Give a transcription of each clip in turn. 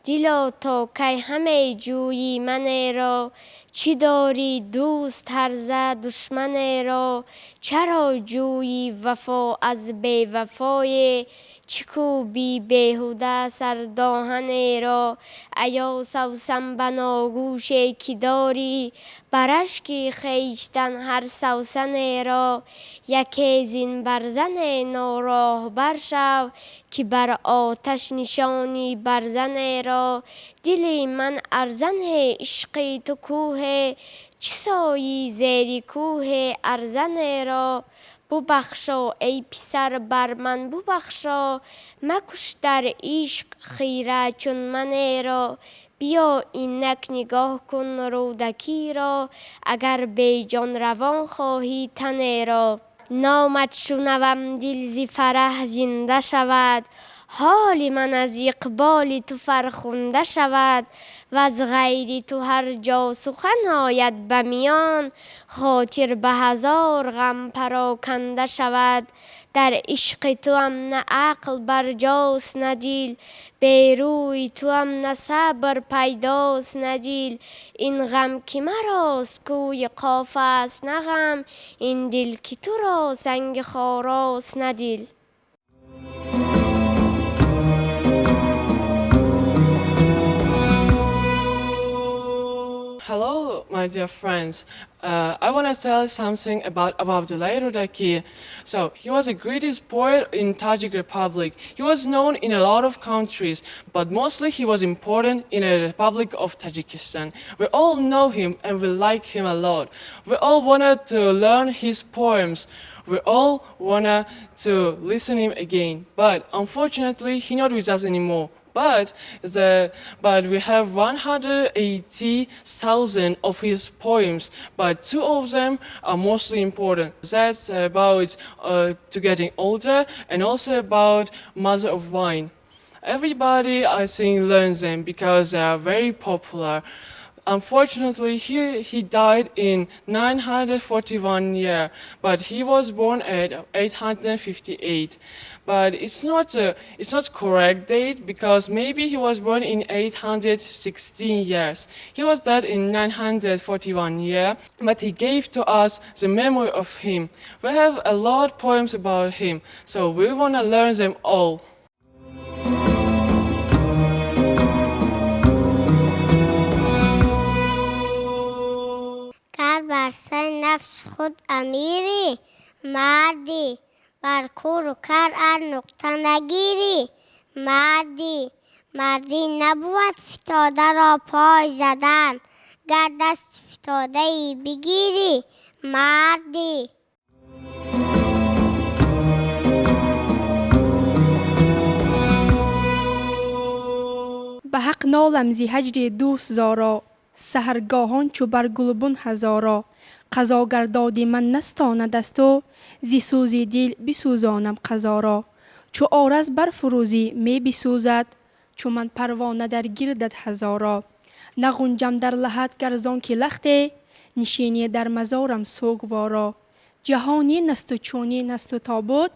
دلا تا کی همه جویی من را، چی داری دوست هرزه دشمن را، چرا جویی وفا از بی وفای، چی کوبی بیهوده سرداهن را، ایا سوسن بناگوش کی داری، برشکی خیشتن هر سوسن را، یکی زین برزن ناراه برشو، که بر آتش نشانی برزن را، دلی من ارزن عشقی تو کوه، چی سایی زیر کوه ارزن را، ببخشا ای پسر بر من ببخشا، مکش در عشق خیره چون من را، بیا اینک نگاه کن رودکی را، اگر بی جان روان خواهی تن را، نامت شنوم دل ز فرح زنده شود، حال من از اقبال تو فرخنده شود، و از غیر تو هر جا سخن آید به میان، خاطر به هزار غم پراکنده شود، در عشق تو هم نه عقل برجاست نه دل، بی روی تو هم نه صبر پیداست نه دل، این غم که مراست کوی قاف است نه غم، این دل که تو را سنگ خاراست نه دل. Hello, my dear friends. I want to tell something about Rӯzi Rӯdakӣ. So, he was the greatest poet in Tajik Republic. He was known in a lot of countries, but mostly he was important in the Republic of Tajikistan. We all know him and we like him a lot. We all wanted to learn his poems. We all wanted to listen him again. But unfortunately, he's not with us anymore. But we have 180,000 of his poems, but 2 of them are mostly important. That's about to getting older and also about Mother of Wine. Everybody, I think, learns them because they are very popular. Unfortunately, he died in 941 year, but he was born at 858. But it's not correct date because maybe he was born in 816 years. He was dead in 941 year, but he gave to us the memory of him. We have a lot of poems about him, so we want to learn them all. بر سر نفس خود امیری، مردی بر کور و کر ار نقطه نگیری، مردی نبود فتاده را پای زدن، گر دست فتاده ای بگیری مردی. به حق نالم زی هجر دوست زارا، سحرگاهان چو بر گلبن هزارا، قضا گر داد من نستاند از تو، زی سوز دل بسوزانم قضا را، چو آرز برفروزی می بسوزد، چو من پروانه در گردت هزارا، نغنجم در لحد گر زانک لخته، نشینی در مزارم سوگوارا، جهانی نست و چونی نست و تابوت،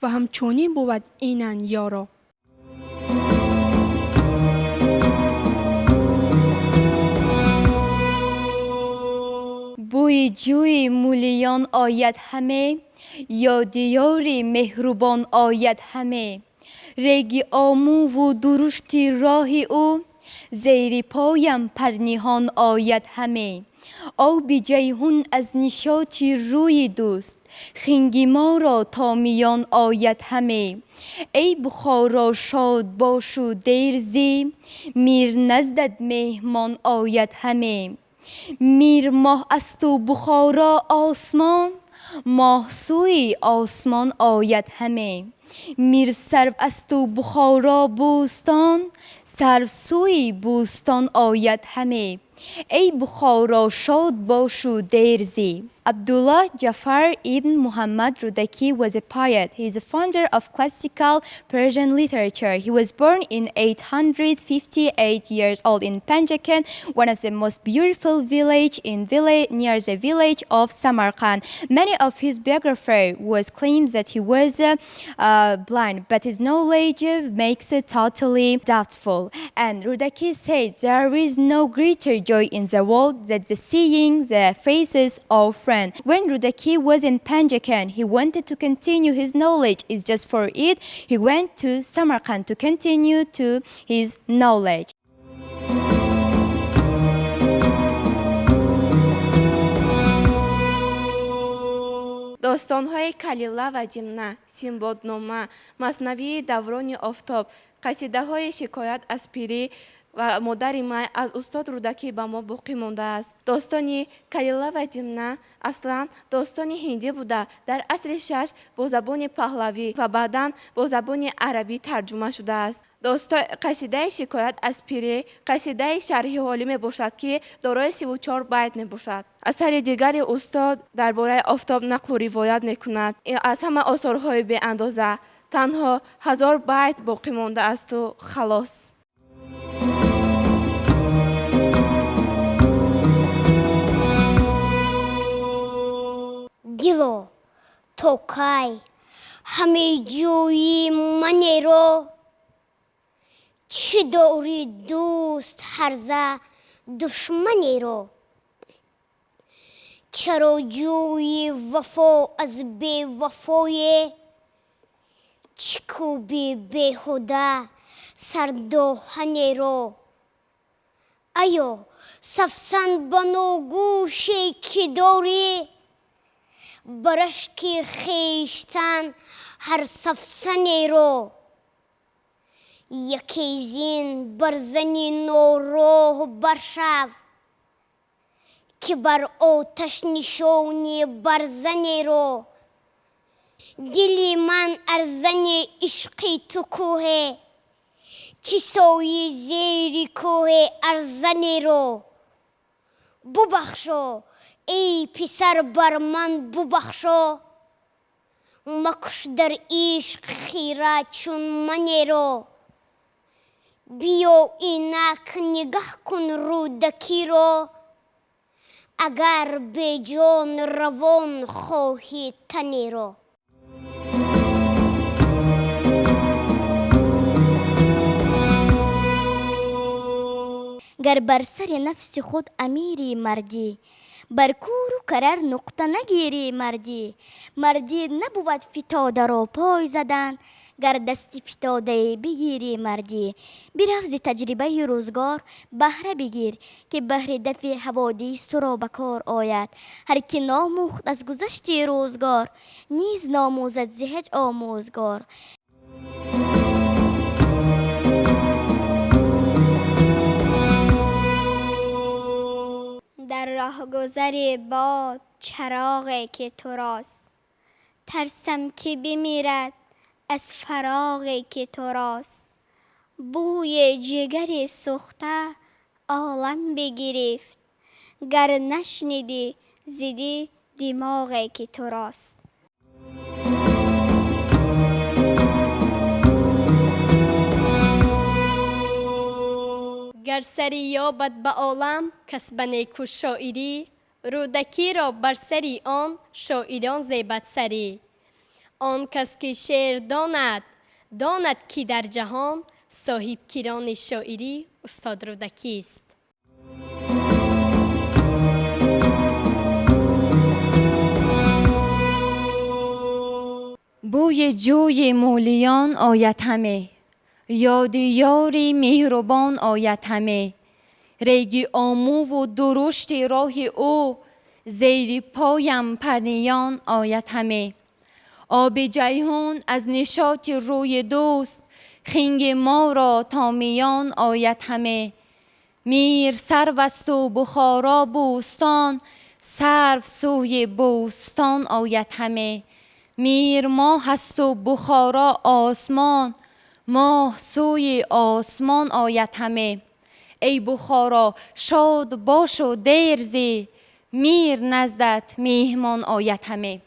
و همچونی بود اینن یارا. بوی جوی مولیان آید همه، یا دیاری مهربان آید همه، ریگ آمو و درشتی راه او، زیر پایم پرنیهان آید همه، آب جیهون از نشاطی روی دوست، خنگی ما را تا میان آید همه، ای بخارا شاد باش و دیر زی، میر نزدت مهمان آید همه، میر ماه است و بخارا آسمان، ماه سوی آسمان آید همه، میر سرو است و بخارا بوستان، سرو سوی بوستان آید همه، ای بخارا شاد باش و دیر زی. Abdullah Jafar ibn Muhammad Rūdakī was a poet. He is a founder of classical Persian literature. He was born in 858 years old in Panjakan, one of the most beautiful village near the village of Samarkand. Many of his biographers was claims that he was blind, but his knowledge makes it totally doubtful. And Rūdakī said, "There is no greater joy in the world than the seeing the faces of friends." When Rūdakī was in Panjakan, he wanted to continue his knowledge. It's just for it, he went to Samarkand to continue to his knowledge. достанҳои калила ва ҷимна, симбоднома, маснавии даврони офтоб, қасидаҳои шикоят аз пирӣ ва модари май аз устод Рӯдакӣ ба мо боқӣ мондааст. достони калила ва ҷимна аслан достони ҳиндӣ буда дар асри 6 бо забони паҳлавӣ ва баъдан бо забони арабӣ тарҷума шудааст. қасидаи шикоят аз пирӣ қасидаи шарҳи ҳолӣ мебошад, ки дорои 34 байт мебошад. асари дигари устод дар бораи офтоб нақлу ривоят мекунад. аз ҳама осорҳои беандоза танҳо 1000 байт боқӣ мондаасту халос. дило то кай ҳаме ҷои манеро, чӣ дорӣ дӯст ҳарза душманеро? чаро ҷӯи вафо аз бевафое, чӣ кӯбӣ беҳуда сардоҳанеро? аё сафсан ба ногӯше ки дорӣ, ба рашки хештан ҳар сафсанеро? яке зин бар зани нороҳ баршав, ки бар оташ нишони барзанеро? дили ман арзани ишқи ту кӯҳе, чӣ сои зери кӯҳе арзанеро? бубахшо эй писар бар ман бубахшо, макуш дар ишқ хира чун манеро? биё инак нигаҳ кун Рӯдакиро, агар беҷон равон хоҳӣ танеро. гар бар сари нафси худ амири мардӣ, бар кӯру карар нуқта нагирӣ мардӣ. мардӣ набуд фитодаро пой задан, гар дасти фитодае бигирӣ мардӣ. биравзи таҷрибаи рӯзгор баҳра бигир, ки баҳри дафъи ҳаводис туро ба кор ояд. ҳар ки номӯхт аз гузашти рӯзгор, низ номӯзад зи ҳеҷ омӯзгор. дар роҳгузари бод чароғе ки турост, тарсам ки бимирад аз фароғе ки турост. бӯи ҷигари сӯхта олам бигирифт, гар нашнидӣ зидӣ димоғе ки турост. гар сари ёбад ба олам кас ба некӯ шоирӣ, Рӯдакиро бар сари он шоирон зебад сарӣ. он кас ки шеър донад ки дар ҷаҳон, соҳибкирони шоирӣ устод Рӯдакист. бӯи ҷӯи мулиён ояд ҳаме, ёди ёри меҳрубон ояд ҳаме. реги омӯву дурушти роҳи ӯ, зери поям парниён ояд ҳаме. оби ҷайҳун аз нишоти рӯи дӯст, хинги моро то миён ояд ҳаме. мир сарвасту бухоро бӯстон, сарв сӯи бӯстон ояд ҳаме. мир моҳ асту бухоро осмон, моҳ сӯи осмон ояд ҳаме. ای بخارا شاد باش و دیر زی، میر نزدت میهمان آید همه.